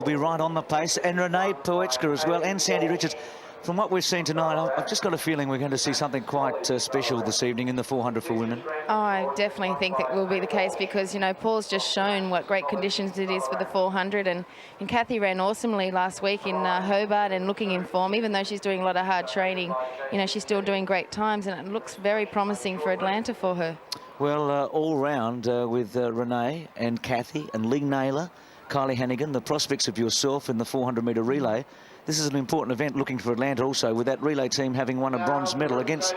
Will be right on the pace, and Renee Poetka as well, and Sandy Richards. From what we've seen tonight, I've just got a feeling we're going to see something quite special this evening in the 400 for women. Oh, I definitely think that will be the case because, you know, Paul's just shown what great conditions it is for the 400, and Cathy ran awesomely last week in Hobart and looking in form. Even though she's doing a lot of hard training, you know, she's still doing great times, and it looks very promising for Atlanta for her. Well, all round with Renee and Cathy and Lee Naylor, Kylie Hannigan, the prospects of yourself in the 400-metre relay. This is an important event looking for Atlanta also, with that relay team having won a bronze medal against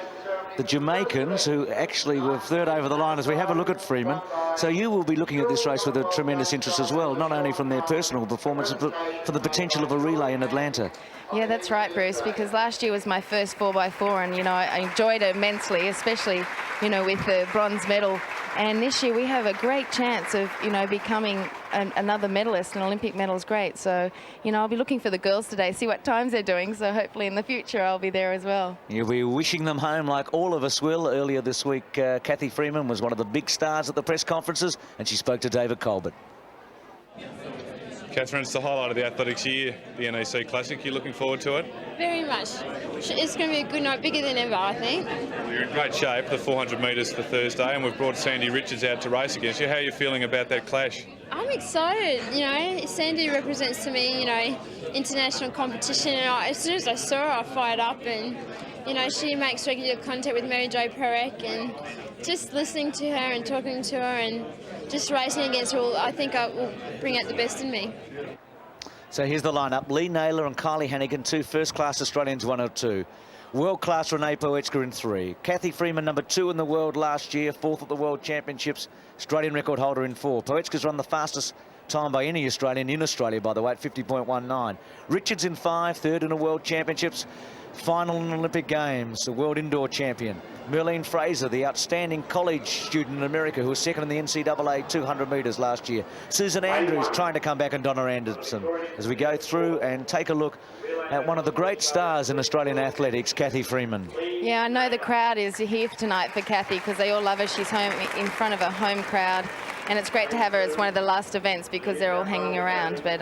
the Jamaicans, who actually were third over the line as we have a look at Freeman. So you will be looking at this race with a tremendous interest as well, not only from their personal performance, but for the potential of a relay in Atlanta. Yeah, that's right, Bruce, because last year was my first 4x4, and, you know, I enjoyed it immensely, especially, you know, with the bronze medal. And this year we have a great chance of, you know, becoming another medalist. An Olympic medal is great. So, you know, I'll be looking for the girls today, see what times they're doing. So hopefully in the future I'll be there as well. You'll be wishing them home like all of us will. Earlier this week, Cathy Freeman was one of the big stars at the press conferences, and she spoke to David Colbert. Catherine, it's the highlight of the athletics year, the NEC Classic. You're looking forward to it? Very much. It's going to be a good night, bigger than ever, I think. Well, you're in great shape, the 400 metres for Thursday, and we've brought Sandy Richards out to race against you. How are you feeling about that clash? I'm excited. You know, Sandy represents to me, you know, international competition, and as soon as I saw her, I fired up, and, you know, she makes regular contact with Mary Jo Perec, and just listening to her and talking to her and just racing against her, I think I will bring out the best in me. So here's the lineup. Lee Naylor and Kylie Hannigan, 2 first-class Australians, 102. World-class Renee Poetka in 3. Cathy Freeman, number 2 in the world last year, 4th at the World Championships, Australian record holder in 4. Poetka's run the fastest time by any Australian in Australia, by the way, at 50.19. Richards in 5, 3rd in the World Championships, final in Olympic Games, the world indoor champion. Merlene Fraser, the outstanding college student in America, who was 2nd in the NCAA 200 metres last year. Susan Andrews trying to come back, and Donna Anderson. As we go through and take a look at one of the great stars in Australian athletics, Cathy Freeman. Yeah, I know the crowd is here tonight for Cathy because they all love her. She's home in front of a home crowd, and it's great to have her as one of the last events because they're all hanging around. But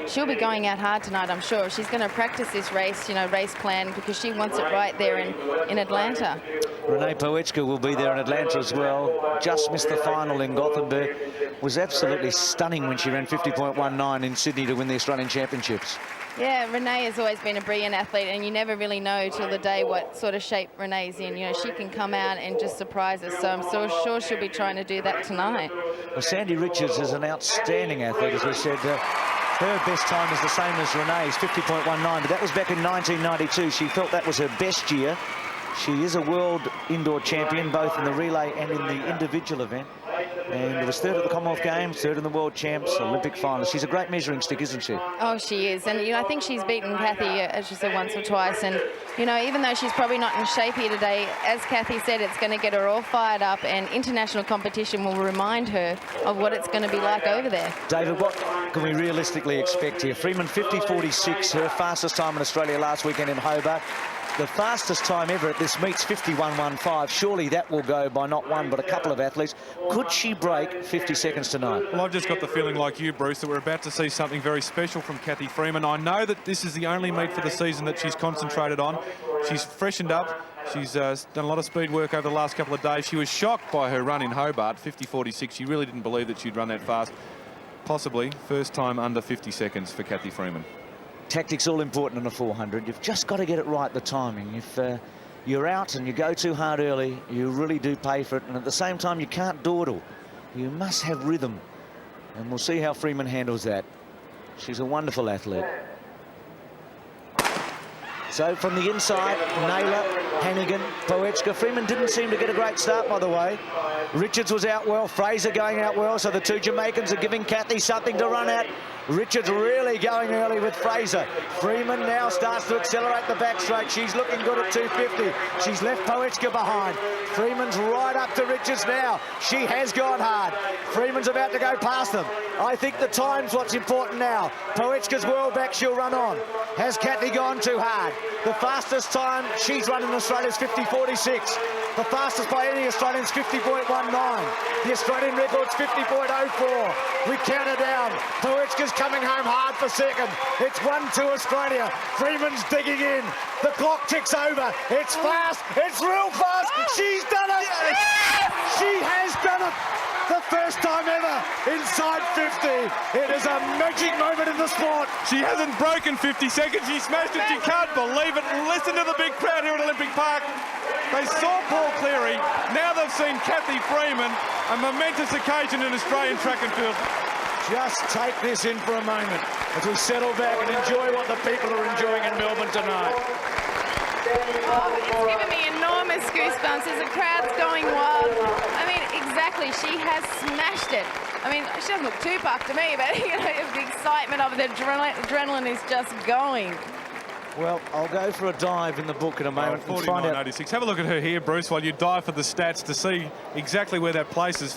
she'll be going out hard tonight, I'm sure. She's going to practice this race, you know, race plan, because she wants it right there in Atlanta. Renee Poetka will be there in Atlanta as well. Just missed the final in Gothenburg. Was absolutely stunning when she ran 50.19 in Sydney to win the Australian Championships. Yeah, Renee has always been a brilliant athlete, and you never really know till the day what sort of shape Renee's in. You know, she can come out and just surprise us, so I'm so sure she'll be trying to do that tonight. Well, Sandy Richards is an outstanding athlete, as we said. Her best time is the same as Renee's, 50.19, but that was back in 1992. She felt that was her best year. She is a world indoor champion, both in the relay and in the individual event. And was 3rd at the Commonwealth Games, 3rd in the World Champs, Olympic finalist. She's a great measuring stick, isn't she? Oh, she is. And, you know, I think she's beaten Cathy, as she said, once or twice. And, you know, even though she's probably not in shape here today, as Cathy said, it's going to get her all fired up, and international competition will remind her of what it's going to be like over there. David, what can we realistically expect here? Freeman, 50.46, her fastest time in Australia last weekend in Hobart. The fastest time ever at this meet's 51.15. Surely that will go by not one but a couple of athletes. Could she break 50 seconds tonight? Well, I've just got the feeling like you, Bruce, that we're about to see something very special from Cathy Freeman. I know that this is the only meet for the season that she's concentrated on. She's freshened up. She's done a lot of speed work over the last couple of days. She was shocked by her run in Hobart, 50.46. She really didn't believe that she'd run that fast. Possibly first time under 50 seconds for Cathy Freeman. Tactics all important in a 400. You've just got to get it right, the timing. If you're out and you go too hard early, you really do pay for it. And at the same time, you can't dawdle. You must have rhythm. And we'll see how Freeman handles that. She's a wonderful athlete. So from the inside, Naylor, Hannigan, Poetka. Freeman didn't seem to get a great start, by the way. Richards was out well, Fraser going out well, so the 2 Jamaicans are giving Cathy something to run at. Richards really going early with Fraser. Freeman now starts to accelerate the back straight. She's looking good at 250. She's left Poetka behind. Freeman's right up to Richards now. She has gone hard. Freeman's about to go past them. I think the time's what's important now. Poetka's well back, she'll run on. Has Cathy gone too hard? The fastest time she's run in Australia is 50.46. The fastest by any Australian is 50.19. The Australian record's 50.04. We count her down. Poetka's coming home hard for second. It's 1-2 Australia. Freeman's digging in. The clock ticks over. It's fast. It's real fast. She's done it. She has done it. The first time ever inside 50. It is a magic moment in the sport. She hasn't broken 50 seconds. She smashed it. She can't believe it. Listen to the big crowd here at Olympic Park. They saw Paul Cleary. Now they've seen Cathy Freeman. A momentous occasion in Australian track and field. Just take this in for a moment as we settle back and enjoy what the people are enjoying in Melbourne tonight. Oh, it's giving me enormous goosebumps as the crowd's going wild. I mean, exactly, she has smashed it. I mean, she doesn't look too puffed to me, but you know, the excitement of the adrenaline is just going. Well, I'll go for a dive in the book in a moment and find out. 49.86. Have a look at her here, Bruce, while you dive for the stats to see exactly where that places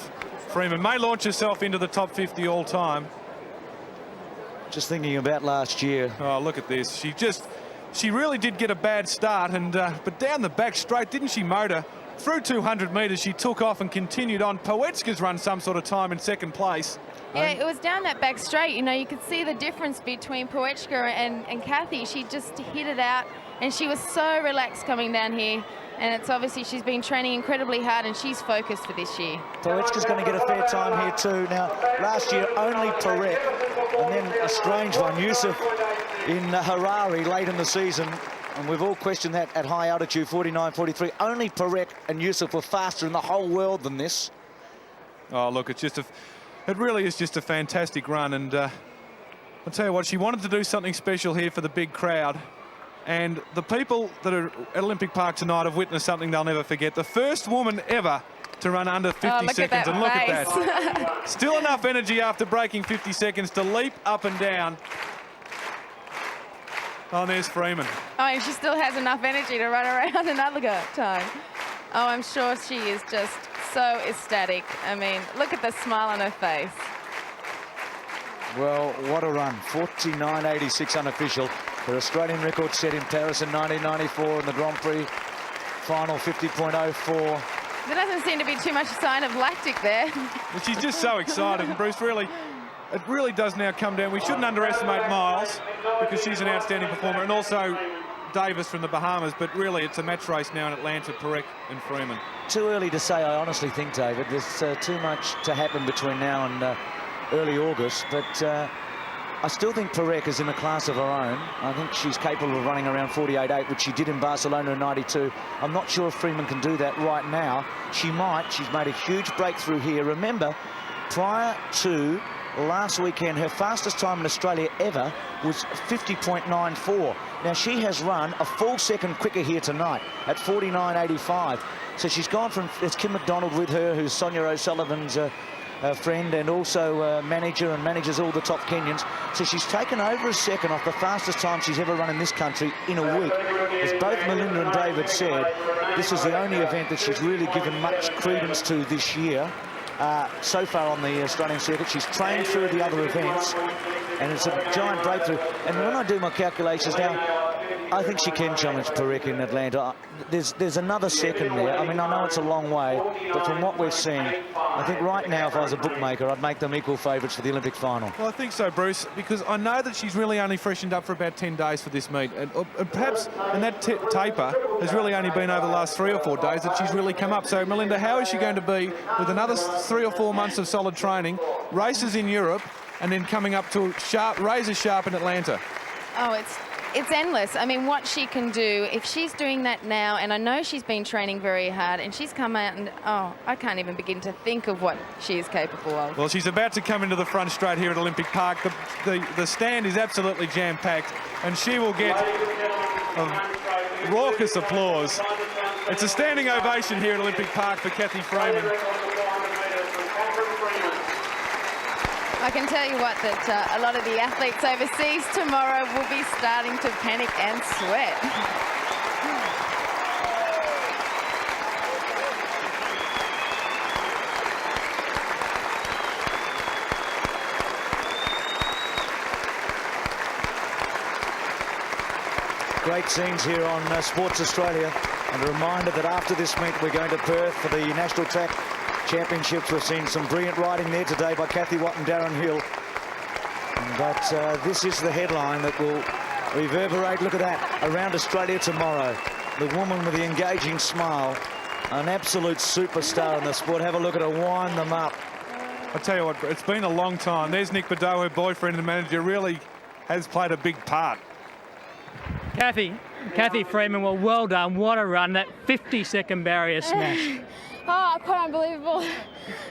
Freeman. May launch herself into the top 50 all time. Just thinking about last year. Oh, look at this. She really did get a bad start, and but down the back straight, didn't she motor? Through 200 metres, she took off and continued on. Poetka's run some sort of time in second place. Yeah, it was down that back straight. You know, you could see the difference between Poetka and Cathy. She just hit it out, and she was so relaxed coming down here. And it's obviously she's been training incredibly hard, and she's focused for this year. Poetka's going to get a fair time here too. Now, last year only Perek, and then a strange one, Yusuf in Harare late in the season. And we've all questioned that at high altitude, 49.43. Only Perek and Yusuf were faster in the whole world than this. Oh, look, it really is just a fantastic run. And I'll tell you what, she wanted to do something special here for the big crowd. And the people that are at Olympic Park tonight have witnessed something they'll never forget. The first woman ever to run under 50 seconds. And look at that. Still enough energy after breaking 50 seconds to leap up and down. Oh, and there's Freeman. Oh, and she still has enough energy to run around another time. Oh, I'm sure she is just so ecstatic. I mean, look at the smile on her face. Well, what a run. 49.86 unofficial. Her Australian record set in Paris in 1994 in the Grand Prix final, 50.04. There doesn't seem to be too much sign of lactic there. But she's just so excited, and Bruce, it really does now come down. We shouldn't underestimate Miles because she's an outstanding performer, and also Davis from the Bahamas, but really it's a match race now in Atlanta, Perek and Freeman. Too early to say, I honestly think, David. There's too much to happen between now and early August, but I still think Perek is in a class of her own. I think she's capable of running around 48.8, which she did in Barcelona in 92. I'm not sure if Freeman can do that right now. She might. She's made a huge breakthrough here. Remember, prior to last weekend, her fastest time in Australia ever was 50.94. Now, she has run a full second quicker here tonight at 49.85. So she's gone from, there's Kim McDonald with her, who's Sonia O'Sullivan's friend and also manager and manages all the top Kenyans. So she's taken over a second off the fastest time she's ever run in this country in a week. As both Melinda and David said, this is the only event that she's really given much credence to this year. So far on the Australian circuit, she's trained through the other events, and it's a giant breakthrough. And when I do my calculations now, I think she can challenge Perek in Atlanta. There's another second there. I mean, I know it's a long way, but from what we've seen, I think right now, if I was a bookmaker, I'd make them equal favourites for the Olympic final. Well, I think so, Bruce, because I know that she's really only freshened up for about 10 days for this meet. And perhaps, and that taper has really only been over the last 3 or 4 days that she's really come up. So, Melinda, how is she going to be with another 3 or 4 months of solid training, races in Europe, and then coming up to razor sharp in Atlanta? Oh, it's endless. I mean, what she can do, if she's doing that now, and I know she's been training very hard, and she's come out and, oh, I can't even begin to think of what she is capable of. Well, she's about to come into the front straight here at Olympic Park. The stand is absolutely jam-packed, and she will get a raucous applause. It's a standing ovation here at Olympic Park for Cathy Freeman. I can tell you what, that a lot of the athletes overseas tomorrow will be starting to panic and sweat. Great scenes here on Sports Australia. And a reminder that after this meet, we're going to Perth for the National Track Championships. We've seen some brilliant riding there today by Cathy Watt and Darren Hill. But this is the headline that will reverberate, look at that, around Australia tomorrow. The woman with the engaging smile, an absolute superstar in the sport. Have a look at her, wind them up. I tell you what, it's been a long time. There's Nick Beddoe, her boyfriend and manager, really has played a big part. Cathy Freeman, well done. What a run. That 50-second barrier smash. Oh, quite unbelievable.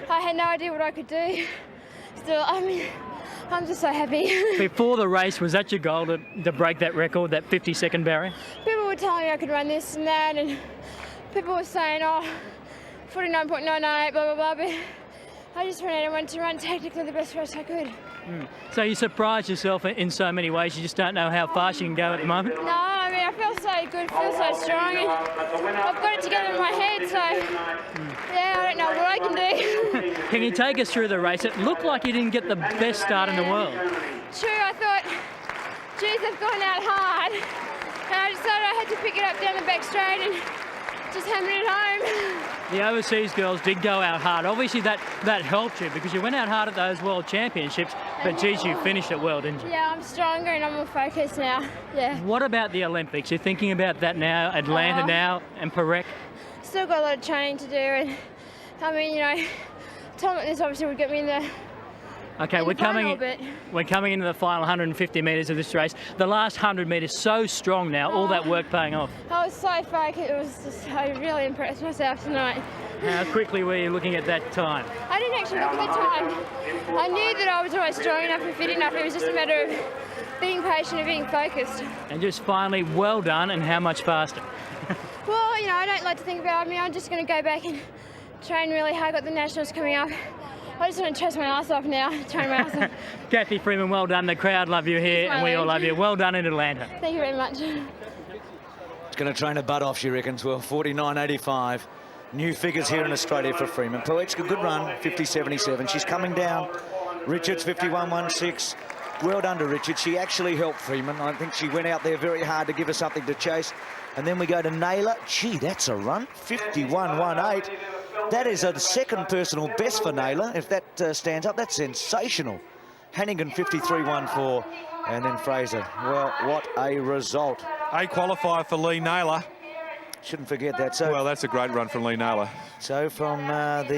I had no idea what I could do. Still, I mean, I'm just so happy. Before the race, was that your goal to break that record, that 50-second barrier? People were telling me I could run this and that, and people were saying, oh, 49.998, blah, blah, blah, but I just ran out and wanted to run technically the best race I could. So you surprised yourself in so many ways, you just don't know how fast you can go at the moment? No, I mean, I feel so good, feel so strong, and I've got it together in my head, so yeah, I don't know what I can do. Can you take us through the race? It looked like you didn't get the best start in the world. True, I thought, geez, I've gone out hard, and I decided I had to pick it up down the back straight and just hammer it home. The overseas girls did go out hard. Obviously that helped you because you went out hard at those World Championships, but geez, you finished it well, didn't you? Yeah, I'm stronger and I'm more focused now, yeah. What about the Olympics? You're thinking about that now, Atlanta now, and Perec? Still got a lot of training to do, and I mean, you know, time like this obviously would get me in the Okay, we're coming into the final 150 metres of this race. The last 100 metres so strong now, all that work paying off. I was so focused, it was just, I really impressed myself tonight. How quickly were you looking at that time? I didn't actually look at the time. I knew that I was always strong enough and fit enough. It was just a matter of being patient and being focused. And just finally, well done, and how much faster? Well, you know, I don't like to think about it. I mean, I'm just going to go back and train really hard. I've got the Nationals coming up. I just want to chest my ass off now, train my ass off. Cathy Freeman, well done. The crowd love you here, and we all love you. Well done in Atlanta. Thank you very much. It's going to train her butt off, she reckons. Well, 49.85. New figures here in Australia for Freeman. Poetka, good run, 50.77. She's coming down. Richards, 51.16. Well done to Richards. She actually helped Freeman. I think she went out there very hard to give her something to chase. And then we go to Naylor. Gee, that's a run, 51.18. That is a second personal best for Naylor. If that stands up, that's sensational. Hannigan, 53.14. And then Fraser. Well, what a result. A qualifier for Lee Naylor. Shouldn't forget that. So, well, that's a great run from Lee Naylor. So from the